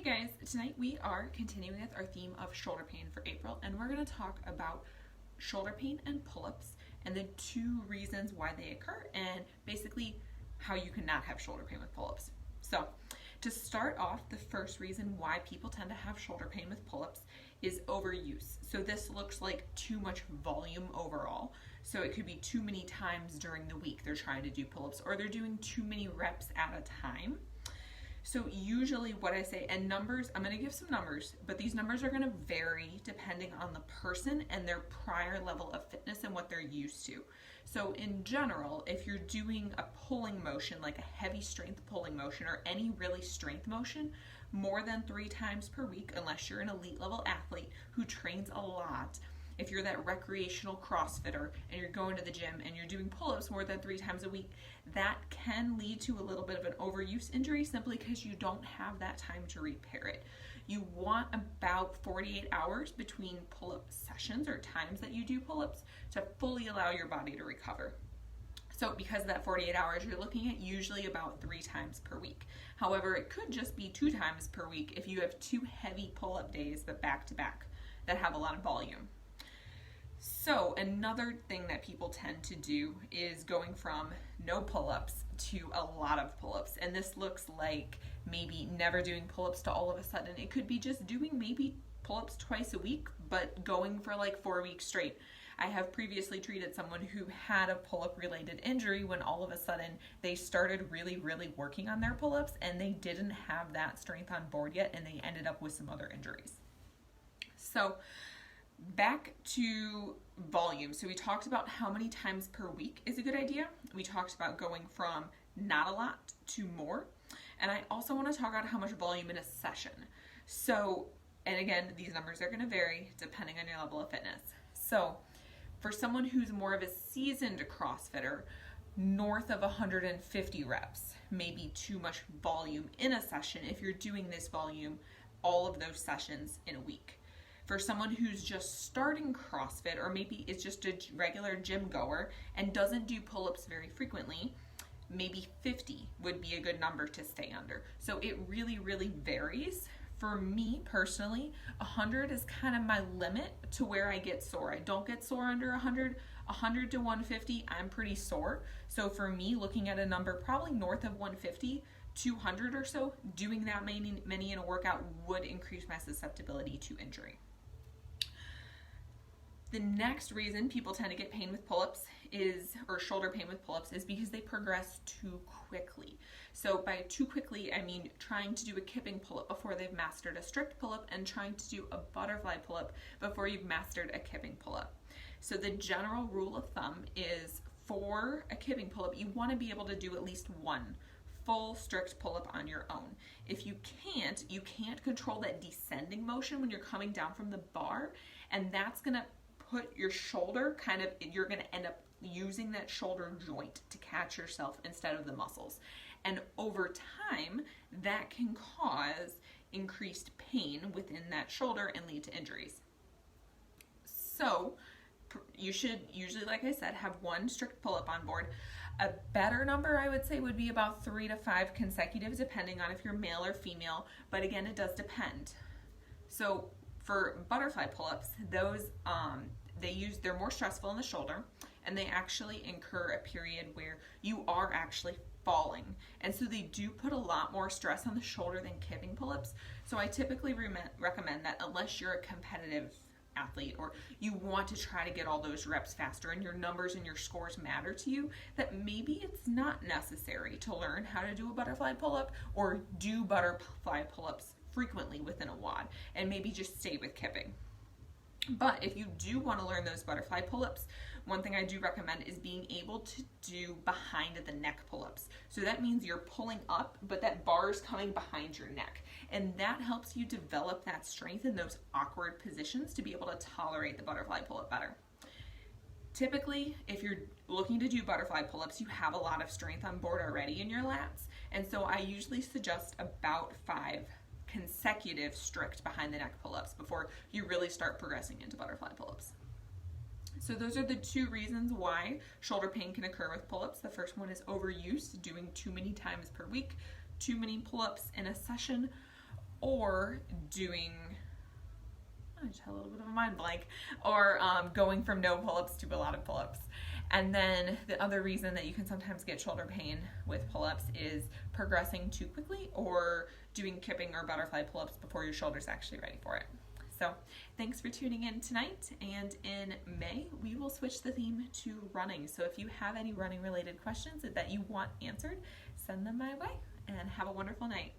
Hey guys, tonight we are continuing with our theme of shoulder pain for April, and we're going to talk about shoulder pain and pull-ups and the two reasons why they occur and basically how you can not have shoulder pain with pull-ups. So to start off, the first reason why people tend to have shoulder pain with pull-ups is overuse. So this looks like too much volume overall. So it could be too many times during the week they're trying to do pull-ups, or they're doing too many reps at a time. So usually what I say, and numbers, I'm going to give some numbers, but these numbers are going to vary depending on the person and their prior level of fitness and what they're used to. So in general, if you're doing a pulling motion, like a heavy strength pulling motion or any really strength motion, more than 3 times per week, unless you're an elite level athlete who trains a lot, if you're that recreational CrossFitter and you're going to the gym and you're doing pull-ups more than 3 times a week, that can lead to a little bit of an overuse injury simply because you don't have that time to repair it. You want about 48 hours between pull-up sessions or times that you do pull-ups to fully allow your body to recover. So because of that 48 hours, you're looking at usually about 3 times per week. However, it could just be 2 times per week if you have 2 heavy pull-up days that back to back that have a lot of volume. So another thing that people tend to do is going from no pull-ups to a lot of pull-ups. And this looks like maybe never doing pull-ups to all of a sudden. It could be just doing maybe pull-ups twice a week, but going for like 4 weeks straight. I have previously treated someone who had a pull-up related injury when all of a sudden they started really working on their pull-ups and they didn't have that strength on board yet and they ended up with some other injuries. So back to volume. So we talked about how many times per week is a good idea. We talked about going from not a lot to more. And I also want to talk about how much volume in a session. So, and again, these numbers are going to vary depending on your level of fitness. So for someone who's more of a seasoned CrossFitter, north of 150 reps may be too much volume in a session if you're doing this volume all of those sessions in a week. For someone who's just starting CrossFit or maybe is just a regular gym goer and doesn't do pull-ups very frequently, maybe 50 would be a good number to stay under. So it really varies. For me personally, 100 is kind of my limit to where I get sore. I don't get sore under 100. 100 to 150, I'm pretty sore. So for me, looking at a number probably north of 150, 200 or so, doing that many in a workout would increase my susceptibility to injury. The next reason people tend to get pain with pull-ups or shoulder pain with pull-ups is because they progress too quickly. So by too quickly, I mean trying to do a kipping pull-up before they've mastered a strict pull-up and trying to do a butterfly pull-up before you've mastered a kipping pull-up. So the general rule of thumb is for a kipping pull-up, you want to be able to do at least one full strict pull-up on your own. If you can't control that descending motion when you're coming down from the bar, and that's going to put your shoulder you're going to end up using that shoulder joint to catch yourself instead of the muscles. And over time, that can cause increased pain within that shoulder and lead to injuries. So you should usually, like I said, have 1 strict pull-up on board. A better number, I would say, would be about 3 to 5 consecutive, depending on if you're male or female. But again, it does depend. So for butterfly pull-ups, those they're more stressful in the shoulder, and they actually incur a period where you are actually falling, and so they do put a lot more stress on the shoulder than kipping pull-ups. So I typically recommend that unless you're a competitive athlete or you want to try to get all those reps faster and your numbers and your scores matter to you, that maybe it's not necessary to learn how to do a butterfly pull-up or do butterfly pull-ups frequently within a WOD and maybe just stay with kipping. But if you do want to learn those butterfly pull-ups, one thing I do recommend is being able to do behind the neck pull-ups. So that means you're pulling up, but that bar is coming behind your neck. And that helps you develop that strength in those awkward positions to be able to tolerate the butterfly pull-up better. Typically, if you're looking to do butterfly pull-ups, you have a lot of strength on board already in your lats. And so I usually suggest about 5 consecutive strict behind the neck pull-ups before you really start progressing into butterfly pull-ups. So those are the 2 reasons why shoulder pain can occur with pull-ups. The first one is overuse, doing too many times per week, too many pull-ups in a session, or doing, I just had a little bit of a mind blank, or going from no pull-ups to a lot of pull-ups. And then the other reason that you can sometimes get shoulder pain with pull-ups is progressing too quickly or doing kipping or butterfly pull-ups before your shoulder's actually ready for it. So thanks for tuning in tonight, and in May we will switch the theme to running. So if you have any running related questions that you want answered, send them my way, and have a wonderful night.